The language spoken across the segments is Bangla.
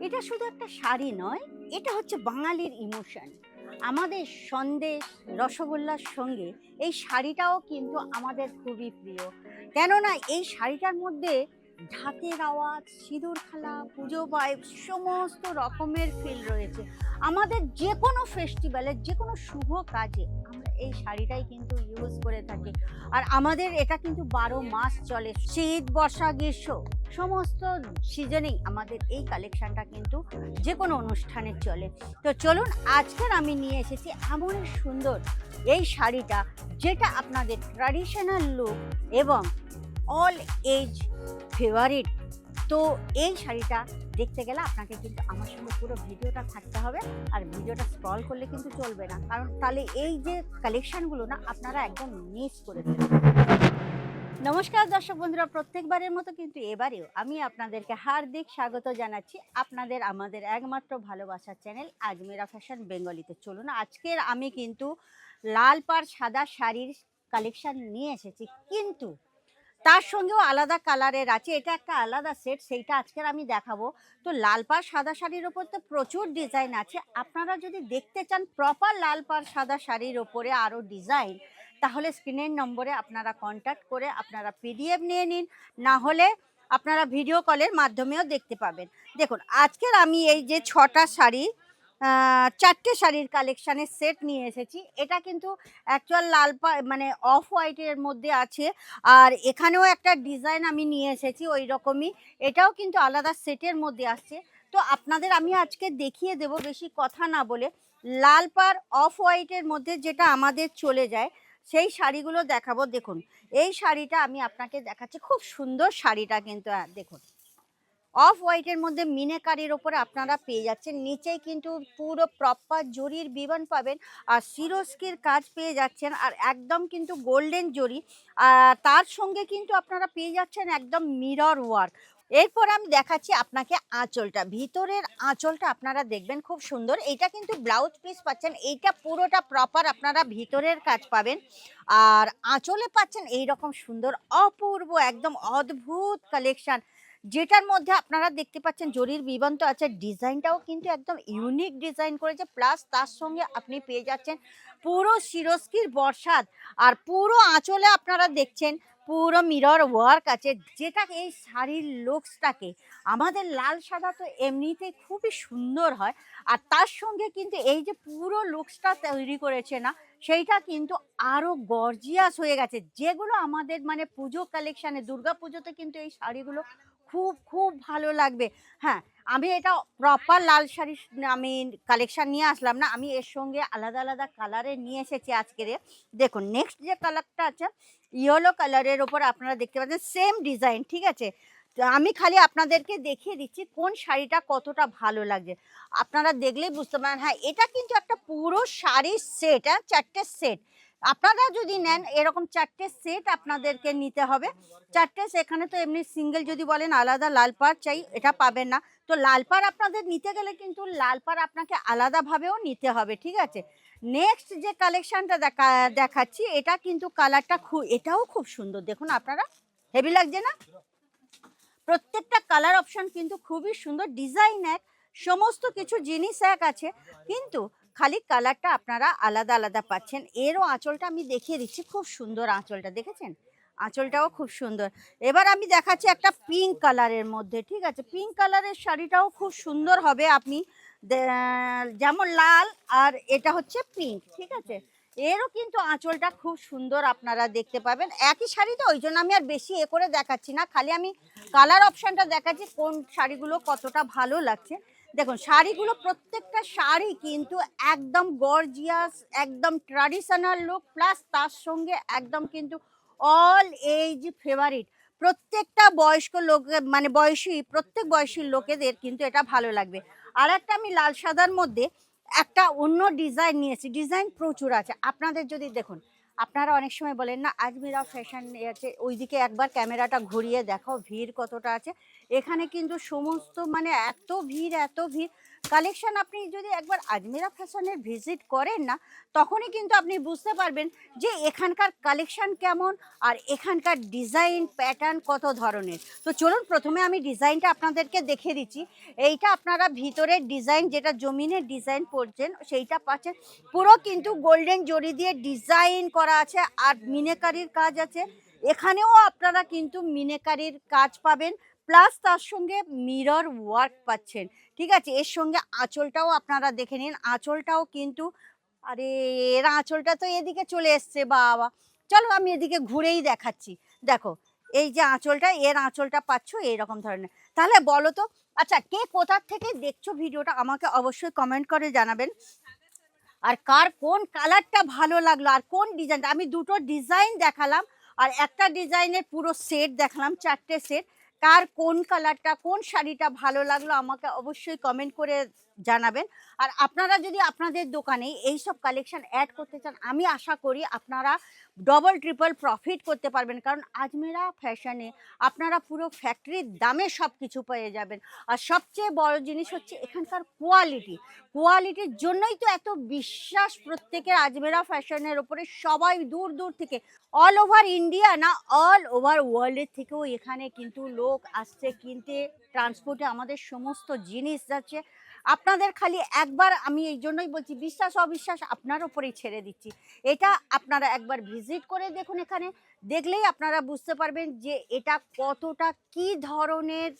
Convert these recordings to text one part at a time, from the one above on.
এটা শুধু একটা শাড়ি নয়, এটা হচ্ছে বাঙালির ইমোশন। আমাদের সন্দেশ, রসগোল্লার সঙ্গে এই শাড়িটাও কিন্তু আমাদের খুবই প্রিয়। কেননা এই শাড়িটার মধ্যে ঢাকের আওয়াজ, সিঁদুর খেলা, পুজো ভাইব সমস্ত রকমের ফিল রয়েছে। আমাদের যে কোনো ফেস্টিভ্যালে, যে কোনো শুভ কাজে আমরা এই শাড়িটাই কিন্তু ইউজ করে থাকি। আর আমাদের এটা কিন্তু 12 মাস চলে। শীত, বর্ষা, গ্রীষ্ম সমস্ত সিজনেই আমাদের এই কালেকশনটা কিন্তু যে কোনো অনুষ্ঠানে চলে। তো চলুন, আজকের আমি নিয়ে এসেছি এমন সুন্দর এই শাড়িটা, যেটা আপনাদের ট্র্যাডিশনাল লুক এবং অল এজ ফেভারিট। তো এই শাড়িটা দেখতে গেলে আপনাকে কিন্তু আমার সঙ্গে পুরো ভিডিওটা থাকতে হবে। আর ভিডিওটা স্ক্রল করলে কিন্তু চলবে না, কারণ তাহলে এই যে কালেকশনগুলো না আপনারা একদম মিস করে দেবেন। নমস্কার দর্শক বন্ধুরা, প্রত্যেকবারের মতো কিন্তু এবারেও আমি আপনাদেরকে হার্দিক স্বাগত জানাচ্ছি আপনাদের আমাদের একমাত্র ভালোবাসার চ্যানেল আজমিরা ফ্যাশন বেঙ্গলিতে। চলুন, আজকের আমি কিন্তু লাল পাড় সাদা শাড়ির কালেকশন নিয়ে এসেছি, কিন্তু তার সঙ্গেও আলাদা কালারের আছে। এটা একটা আলাদা সেট, সেইটা আজকের আমি দেখাবো। তো লাল পাড় সাদা শাড়ির ওপর তো প্রচুর ডিজাইন আছে। আপনারা যদি দেখতে চান প্রপার লাল পাড় সাদা শাড়ির ওপরে আরও ডিজাইন, তাহলে স্ক্রিনের নম্বরে আপনারা কন্ট্যাক্ট করে আপনারা পিডিএফ নিয়ে নিন, না হলে আপনারা ভিডিও কলের মাধ্যমেও দেখতে পাবেন। দেখুন, আজকের আমি এই যে 6টা শাড়ি, 4টে শাড়ির কালেকশানের সেট নিয়ে এসেছি। এটা কিন্তু অ্যাকচুয়াল লাল মানে অফ হোয়াইটের মধ্যে আছে। আর এখানেও একটা ডিজাইন আমি নিয়ে এসেছি ওই রকমই, এটাও কিন্তু আলাদা সেটের মধ্যে আসছে। তো আপনাদের আমি আজকে দেখিয়ে দেব, বেশি কথা না বলে। লাল পাড় অফ হোয়াইটের মধ্যে যেটা আমাদের চলে যায় সেই শাড়িগুলো দেখাবো। দেখুন, এই শাড়িটা আমি আপনাকে দেখাচ্ছি, খুব সুন্দর শাড়িটা কিন্তু। দেখুন, অফ হোয়াইটের মধ্যে মিনাকারির ওপরে আপনারা পেয়ে যাচ্ছেন। নিচেই কিন্তু পুরো প্রপার জরির বিবন পাবেন, আর সিরোস্কির কাজ পেয়ে যাচ্ছেন, আর একদম কিন্তু গোল্ডেন জরি। আর তার সঙ্গে কিন্তু আপনারা পেয়ে যাচ্ছেন একদম মিরর ওয়ার্ক। এরপর আমি দেখাচ্ছি আপনাকে আঁচলটা। ভিতরের আঁচলটা আপনারা দেখবেন খুব সুন্দর। এইটা কিন্তু ব্লাউজ পিস পাচ্ছেন, এইটা পুরোটা প্রপার আপনারা ভিতরের কাজ পাবেন। আর আঁচলে পাচ্ছেন এই রকম সুন্দর অপূর্ব একদম অদ্ভুত কালেকশন, যেটার মধ্যে আপনারা দেখতে পাচ্ছেন জরির বিবন তো আছে, ডিজাইনটাও কিন্তু একদম ইউনিক ডিজাইন করেছে। প্লাস তার সঙ্গে আপনি পেয়ে যাচ্ছেন পুরো সিরোস্কির বর্ষাত। আর পুরো আঁচলে আপনারা দেখছেন পুরো মিরর ওয়ার্ক আছে, যেটা এই শাড়ির লুকসটাকে, আমাদের লাল সাদা তো এমনিতেই খুবই সুন্দর হয়, আর তার সঙ্গে কিন্তু এই যে পুরো লুকসটা তৈরি করেছে না, সেইটা কিন্তু আরও গর্জিয়াস হয়ে গেছে। যেগুলো আমাদের মানে পুজো কালেকশানে, দুর্গা পুজোতে কিন্তু এই শাড়িগুলো খুব খুব ভালো লাগবে। হ্যাঁ, আমি এটা প্রপার লাল শাড়ি আমি কালেকশন নিয়ে আসলাম না, আমি এর সঙ্গে আলাদা আলাদা কালারের নিয়ে এসেছি আজকের। দেখুন, নেক্সট যে কালারটা আছে ইয়েলো কালারের ওপর আপনারা দেখতে পাচ্ছেন সেম ডিজাইন, ঠিক আছে। তো আমি খালি আপনাদেরকে দেখিয়ে দিচ্ছি কোন শাড়িটা কতটা ভালো লাগছে, আপনারা দেখলেই বুঝতে পারেন। হ্যাঁ, এটা কিন্তু একটা পুরো শাড়ির সেট, হ্যাঁ 4টে সেট। আপনারা যদি নেন এরকম 4টে সেট আপনাদেরকে নিতে হবে। 4টে, সেখানে তো এমনি সিঙ্গেল যদি বলেন আলাদা লাল পাড় চাই, এটা পাবেন না। তো লাল পাড় আপনাদের নিতে গেলে কিন্তু লাল পাড় আপনাকে আলাদাভাবেও নিতে হবে, ঠিক আছে। নেক্সট যে কালেকশনটা দেখাচ্ছি, এটা কিন্তু কালারটা এটাও খুব সুন্দর। দেখুন আপনারা, হেভি লাগছে না? প্রত্যেকটা কালার অপশন কিন্তু খুবই সুন্দর, ডিজাইন এক, সমস্ত কিছু জিনিস এক আছে, কিন্তু খালি কালারটা আপনারা আলাদা আলাদা পাচ্ছেন। এরও আঁচলটা আমি দেখিয়ে দিচ্ছি, খুব সুন্দর আঁচলটা, দেখেছেন? আঁচলটাও খুব সুন্দর। এবার আমি দেখাচ্ছি একটা পিঙ্ক কালারের মধ্যে, ঠিক আছে। পিঙ্ক কালারের শাড়িটাও খুব সুন্দর হবে। আপনি যেমন লাল আর এটা হচ্ছে পিঙ্ক, ঠিক আছে। এরও কিন্তু আঁচলটা খুব সুন্দর আপনারা দেখতে পাবেন। একই শাড়ি তো, ওই জন্য আমি আর বেশি করে দেখাচ্ছি না, খালি আমি কালার অপশানটা দেখাচ্ছি কোন শাড়িগুলো কতটা ভালো লাগছে। দেখুন, শাড়িগুলো প্রত্যেকটা শাড়ি কিন্তু একদম গর্জিয়াস, একদম ট্র্যাডিশনাল লুক, প্লাস তার সঙ্গে একদম কিন্তু অল এজ ফেভারিট। প্রত্যেকটা বয়স্ক লোক মানে প্রত্যেক বয়সী লোকেদের কিন্তু এটা ভালো লাগবে। আর একটা আমি লাল সাদার মধ্যে একটা অন্য ডিজাইন নিয়েছি, ডিজাইন প্রচুর আছে। আপনাদের যদি দেখুন, আপনারা অনেক সময় বলেন না আজমিরা ফ্যাশন আছে, ওইদিকে একবার ক্যামেরাটা ঘুরিয়ে দেখাও ভিড় কতটা আছে। এখানে কিন্তু সমস্ত মানে এত ভিড় এত ভিড়। কালেকশন আপনি যদি একবার আজমেরা ফ্যাশনের ভিজিট করেন না, তখনই কিন্তু আপনি বুঝতে পারবেন যে এখানকার কালেকশন কেমন আর এখানকার ডিজাইন প্যাটার্ন কত ধরনের। তো চলুন প্রথমে আমি ডিজাইনটা আপনাদেরকে দেখিয়ে দিচ্ছি। এইটা আপনারা ভিতরের ডিজাইন, যেটা জমিনের ডিজাইন পড়ছেন সেইটা পাচ্ছেন, পুরো কিন্তু গোল্ডেন জরি দিয়ে ডিজাইন করা আছে আর মিনাকারির কাজ আছে। এখানেও আপনারা কিন্তু মিনাকারির কাজ পাবেন, প্লাস তার সঙ্গে মিরর ওয়ার্ক পাচ্ছেন। ঠিক আছে, এর সঙ্গে আঁচলটাও আপনারা দেখে নিন, আঁচলটাও কিন্তু, আরে এর আঁচলটা তো এদিকে চলে এসছে বাবা। চলো আমি এদিকে ঘুরেই দেখাচ্ছি। দেখো এই যে আঁচলটা, এর আঁচলটা পাচ্ছ এইরকম ধরনের। তাহলে বলো তো, আচ্ছা কে কোথার থেকে দেখছো ভিডিওটা আমাকে অবশ্যই কমেন্ট করে জানাবেন। আর কার কোন কালারটা ভালো লাগলো আর কোন ডিজাইনটা, আমি দুটো ডিজাইন দেখালাম আর একটা ডিজাইনের পুরো সেট দেখালাম, 4টে সেট। কার কোন কালারটা কোন শাড়িটা ভালো লাগলো আমাকে অবশ্যই কমেন্ট করে জানাবেন। আর আপনারা যদি আপনাদের দোকানে এই সব কালেকশন অ্যাড করতে চান, আমি আশা করি আপনারা ডবল ট্রিপল প্রফিট করতে পারবেন, কারণ আজমেরা ফ্যাশনে আপনারা পুরো ফ্যাক্টরির দামে সব কিছু পেয়ে যাবেন। আর সবচেয়ে বড় জিনিস হচ্ছে এখানকার কোয়ালিটি। কোয়ালিটির জন্যই তো এত বিশ্বাস প্রত্যেকের আজমেরা ফ্যাশনের ওপরে। সবাই দূর দূর থেকে, অল ওভার ইন্ডিয়া না, অল ওভার ওয়ার্ল্ডের থেকেও এখানে কিন্তু লোক আসছে কিনতে। ট্রান্সপোর্টে আমাদের সমস্ত জিনিস যাচ্ছে। আপনাদের খালি একবার, আমি এই জন্যই বলছি, বিশ্বাস অবিশ্বাস আপনার ওপরেই ছেড়ে দিচ্ছি। এটা আপনারা একবার ভিজিট করে দেখুন, এখানে দেখলেই আপনারা বুঝতে পারবেন যে এটা কতটা কি ধরনের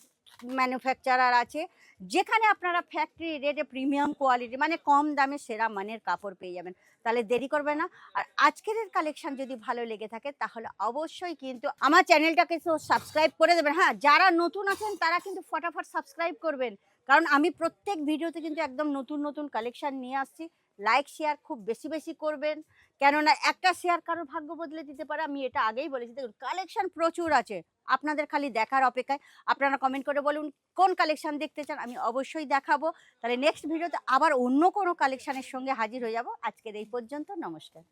ম্যানুফ্যাকচারার আছে, যেখানে আপনারা ফ্যাক্টরি রেটে প্রিমিয়াম কোয়ালিটি মানে কম দামে সেরা মানের কাপড় পেয়ে যাবেন। তাহলে দেরি করবে না। আর আজকের কালেকশন যদি ভালো লেগে থাকে তাহলে অবশ্যই কিন্তু আমার চ্যানেলটাকে তো সাবস্ক্রাইব করে দেবেন। হ্যাঁ, যারা নতুন আছেন তারা কিন্তু ফটাফট সাবস্ক্রাইব করবেন, কারণ আমি প্রত্যেক ভিডিওতে কিন্তু একদম নতুন নতুন কালেকশন নিয়ে আসছি। লাইক শেয়ার খুব বেশি বেশি করবেন, কেননা একটা শেয়ার কারোর ভাগ্য বদলে দিতে পারে। আমি এটা আগেই বলেছি। দেখুন কালেকশন প্রচুর আছে, আপনাদের খালি দেখার অপেক্ষায়। আপনারা কমেন্ট করে বলুন কোন কালেকশন দেখতে চান, আমি অবশ্যই দেখাবো। তাহলে নেক্সট ভিডিওতে আবার অন্য কোনো কালেকশনের সঙ্গে হাজির হয়ে যাব। আজকের এই পর্যন্ত, নমস্কার।